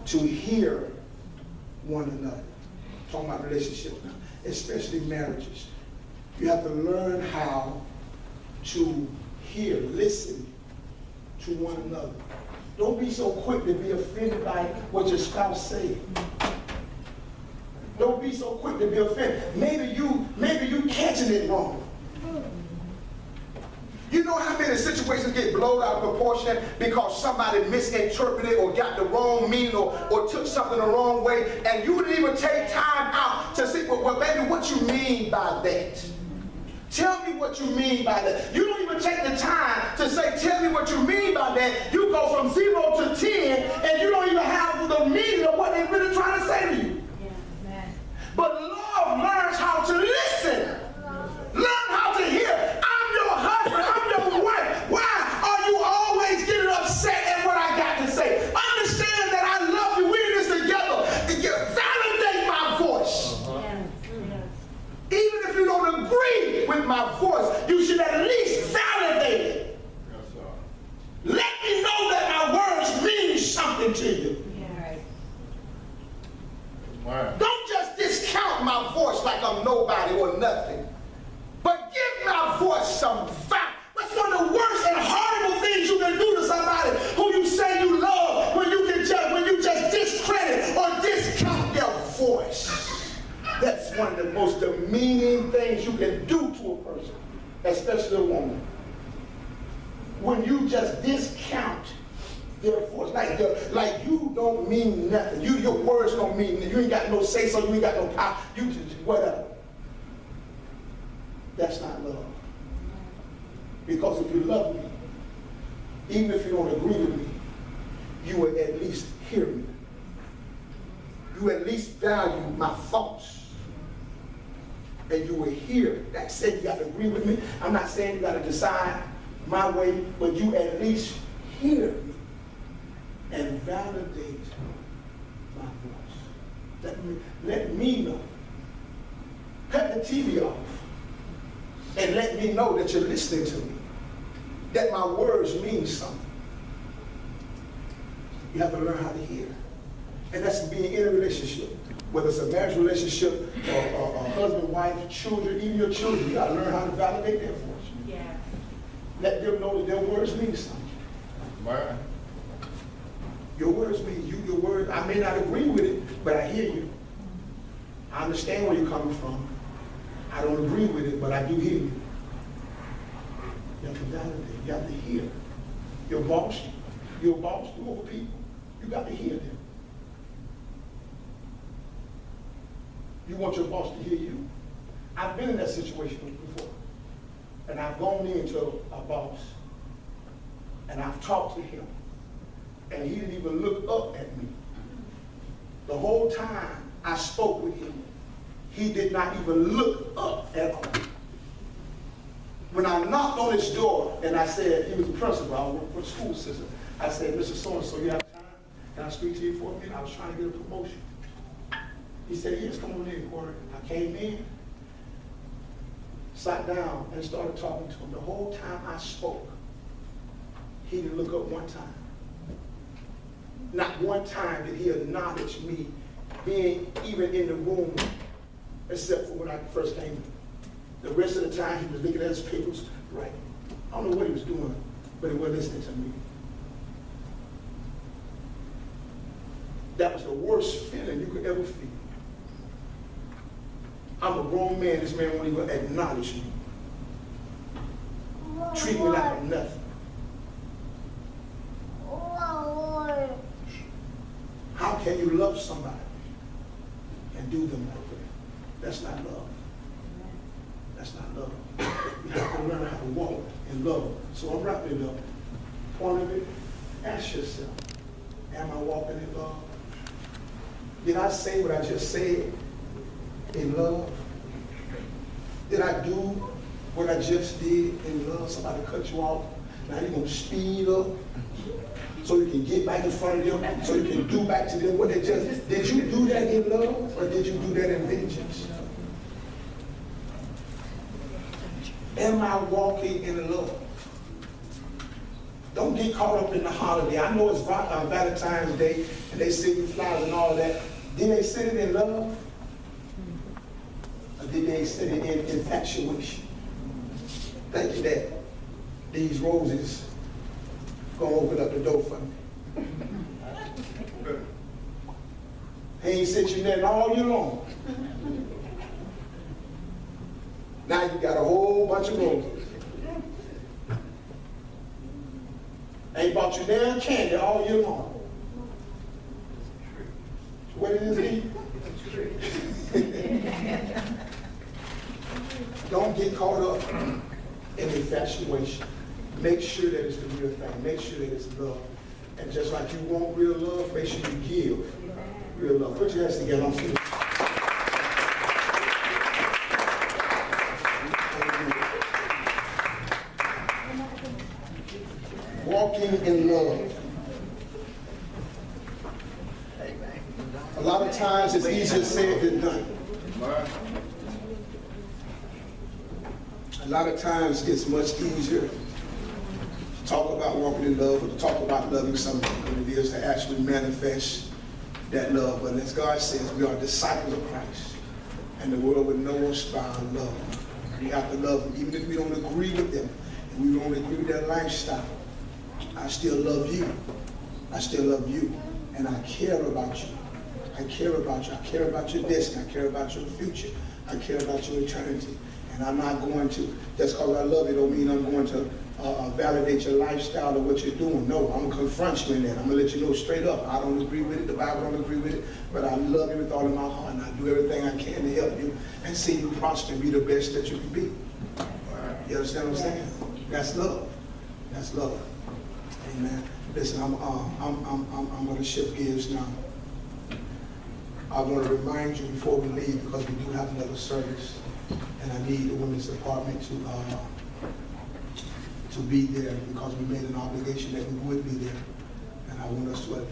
to hear one another. Talking about relationships now, especially marriages. You have to learn how to hear, listen to one another. Don't be so quick to be offended by what your spouse said. Don't be so quick to be offended. Maybe you catching it wrong. You know how many situations get blown out of proportion because somebody misinterpreted or got the wrong meaning or took something the wrong way, and you didn't even take time out to see, well, baby, what you mean by that? Tell me what you mean by that. You don't even take the time to say, tell me what you mean by that. You go from 0 to 10, and you don't even have the meaning of what they're really trying to say to you. Yeah. But love learns how to listen. Learn how to hear. I'm your husband. I'm your wife. Why are you always getting upset at what I got to say? Understand that I love you. We're in this together. Validate my voice. Even if you don't agree with my voice, you should at least validate it. Let me know that my words mean something to you. Don't just discount my voice like I'm nobody or nothing. But give my voice some value. That's one of the worst and horrible things you can do to somebody who you say you love when you just discredit or discount their voice. That's one of the most demeaning things you can do to a person, especially a woman. When you just discount their voice, like you don't mean nothing. Your words don't mean nothing. You ain't got no say so, you ain't got no power. You just whatever. That's not love. Because if you love me, even if you don't agree with me, you will at least hear me. You at least value my thoughts. And you will hear. That said, you got to agree with me. I'm not saying you got to decide my way, but you at least hear me and validate my voice. Let me know. Cut the TV off and let me know that you're listening to me, that my words mean something. You have to learn how to hear. And that's being in a relationship. Whether it's a marriage relationship or a husband, wife, children, even your children, you got to learn how to validate their voice. Yeah. Let them know that their words mean something. Right. Your words mean your words. I may not agree with it, but I hear you. I understand where you're coming from. I don't agree with it, but I do hear you. You have to validate. You have to hear. Your boss, you over people. You got to hear them. You want your boss to hear you. I've been in that situation before. And I've gone into a boss and I've talked to him. And he didn't even look up at me. The whole time I spoke with him, he did not even look up at all. When I knocked on his door and I said, he was the principal, I worked for the school system. I said, Mr. So-and-so, you have time? Can I speak to you for a minute? I was trying to get a promotion. He said, yes, come on in, Corey. I came in, sat down, and started talking to him. The whole time I spoke, he didn't look up one time. Not one time did he acknowledge me being even in the room, except for when I first came in. The rest of the time, he was looking at his papers, right. I don't know what he was doing, but he wasn't listening to me. That was the worst feeling you could ever feel. I'm a grown man, this man won't even acknowledge me. Treat me like I'm nothing. How can you love somebody and do them like that? That's not love. That's not love. You have to learn how to walk in love. So I'm wrapping it up. Point of it, ask yourself, am I walking in love? Did I say what I just said in love? Did I do what I just did in love? Somebody cut you off. Now you're going to speed up so you can get back in front of them, so you can do back to them what they just did. You do that in love, or did you do that in vengeance? Am I walking in love? Don't get caught up in the holiday. I know it's Valentine's Day and they send you flowers and all that. Did they send it in love? Or did they send it in infatuation? Thank you, Dad. These roses gonna open up the door for me. He ain't sent you nothing all year long. Now you got a whole bunch of roses. Ain't bought you damn candy all year long. What it is he? Don't get caught up in infatuation. Make sure that it's the real thing. Make sure that it's love. And just like you want real love, make sure you give real love. Put your hands together. I'm finished. Walking in love. A lot of times it's easier said than done. A lot of times it's much easier to talk about walking in love or to talk about loving someone than it is to actually manifest that love. But as God says, we are disciples of Christ, and the world would know us by our love. We have to love them, even if we don't agree with them, and we don't agree with their lifestyle. I still love you. I still love you, and I care about you. I care about you. I care about your destiny. I care about your future. I care about your eternity. And I'm not going to, just because I love you don't mean I'm going to validate your lifestyle or what you're doing. No, I'm going to confront you in that. I'm going to let you know straight up. I don't agree with it. The Bible don't agree with it. But I love you with all of my heart. And I do everything I can to help you and see you prosper and be the best that you can be. You understand what I'm saying? That's love. That's love. Amen. Listen, I'm going to shift gears now. I want to remind you before we leave, because we do have another service, and I need the women's department to be there, because we made an obligation that we would be there, and I want us to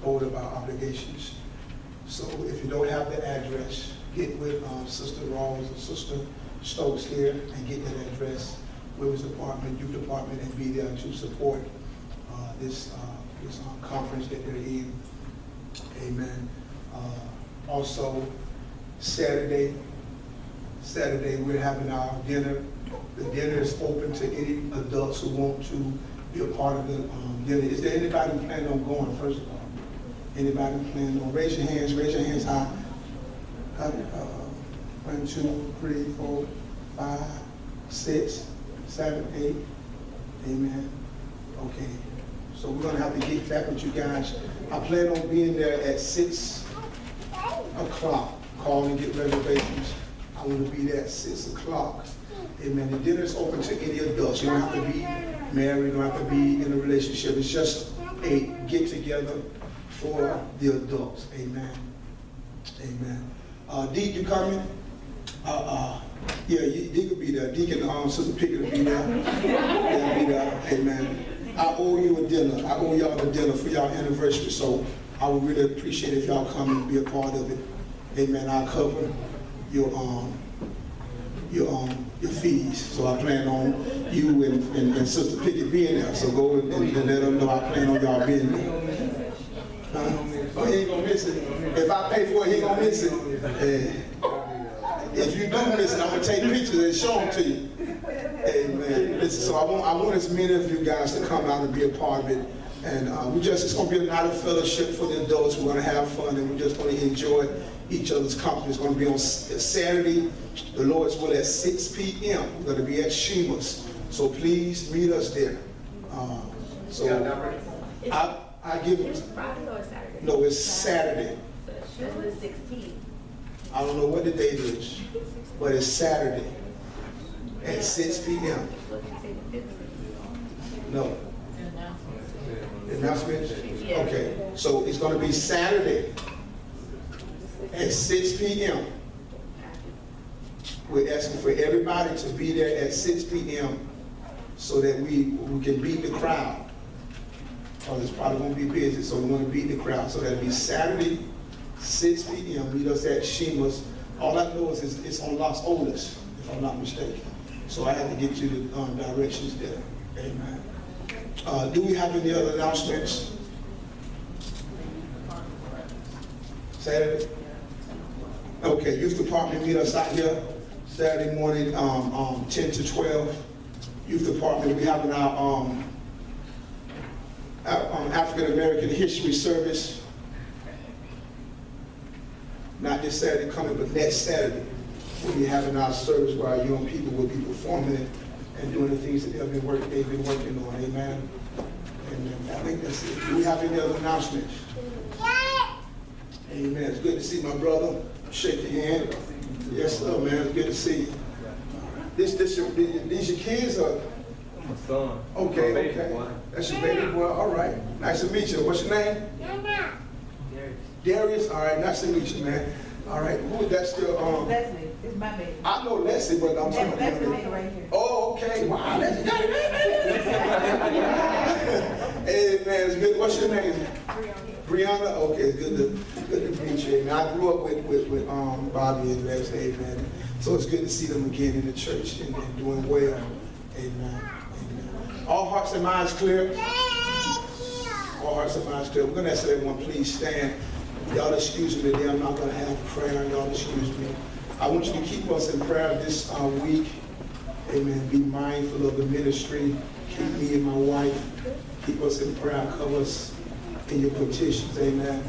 hold up our obligations. So if you don't have the address, get with Sister Rawls or Sister Stokes here and get that address, women's department, youth department, and be there to support this conference that they're in. Amen. Also, Saturday we're having our dinner. The dinner is open to any adults who want to be a part of the dinner. Is there anybody who planning on going, first of all? Anybody planning on? Raise your hands high. 1, 2, 3, 4, 5, 6, 7, 8. Amen. Okay. So we're going to have to get back with you guys. I plan on being there at 6 o'clock. Call and get reservations. I want to be there at 6 o'clock. Amen. The dinner is open to any adults. You don't have to be married. You don't have to be in a relationship. It's just a get-together for the adults. Amen. Amen. Dee, you coming? Yeah, Dee could be there. Deacon Sister Pickett will be there. They'll be there. Amen. I owe you a dinner. I owe y'all a dinner for y'all anniversary, so I would really appreciate if y'all come and be a part of it. Amen. I'll cover your fees. So I plan on you and Sister Pickett being there. So go and let them know I plan on y'all being there. Oh, he ain't gonna miss it. If I pay for it, he ain't gonna miss it. If you do miss it, I'm gonna take pictures and show them to you. Amen. Listen, so I want as many of you guys to come out and be a part of it. And it's going to be a night of fellowship for the adults. We're going to have fun, and we're just going to enjoy each other's company. It's going to be on Saturday, the Lord's will, at 6 p.m. We're going to be at Shemas. So please meet us there. I give it. Friday or Saturday? No, it's Saturday. So it's the 16th. I don't know what the date is, but it's Saturday at 6 p.m. No. Announcements? Okay, so it's going to be Saturday at 6 p.m. We're asking for everybody to be there at 6 p.m. so that we can beat the crowd. Oh, it's probably going to be busy, so we want to beat the crowd. So that'll be Saturday, 6 p.m. Meet us at Shemas. All I know is it's on Los Olas, if I'm not mistaken. So I have to get you the directions there. Amen. Do we have any other announcements? Saturday? Okay, youth department meet us out here Saturday morning, 10 to 12. Youth department, we having our African American history service. Not this Saturday coming, but next Saturday. We'll be having our service where our young people will be performing and doing the things that they've been working on. Amen. And I think that's it. Do we have any other announcements? Amen. It's good to see my brother. Shake your hand. Yes, sir, man. It's good to see you. These your kids or? My son. Okay, My baby okay. boy. That's your baby boy. All right. Nice to meet you. What's your name? Darius. Darius. All right. Nice to meet you, man. All right. Who is that still? Leslie, it's my baby. I know Leslie, but I'm talking That's the about. baby right here. Oh, okay. Wow. Leslie got it. Hey, man. It's good. What's your name? Brianna. Okay. It's good to meet you. Man. I grew up with Bobby and Leslie. Amen. So it's good to see them again in the church and doing well. Amen. All hearts and minds clear? All hearts and minds clear. We're going to ask everyone, please stand. Y'all excuse me today. I'm not going to have prayer. Y'all excuse me. I want you to keep us in prayer this week. Amen. Be mindful of the ministry. Keep me and my wife. Keep us in prayer. Cover us in your petitions. Amen.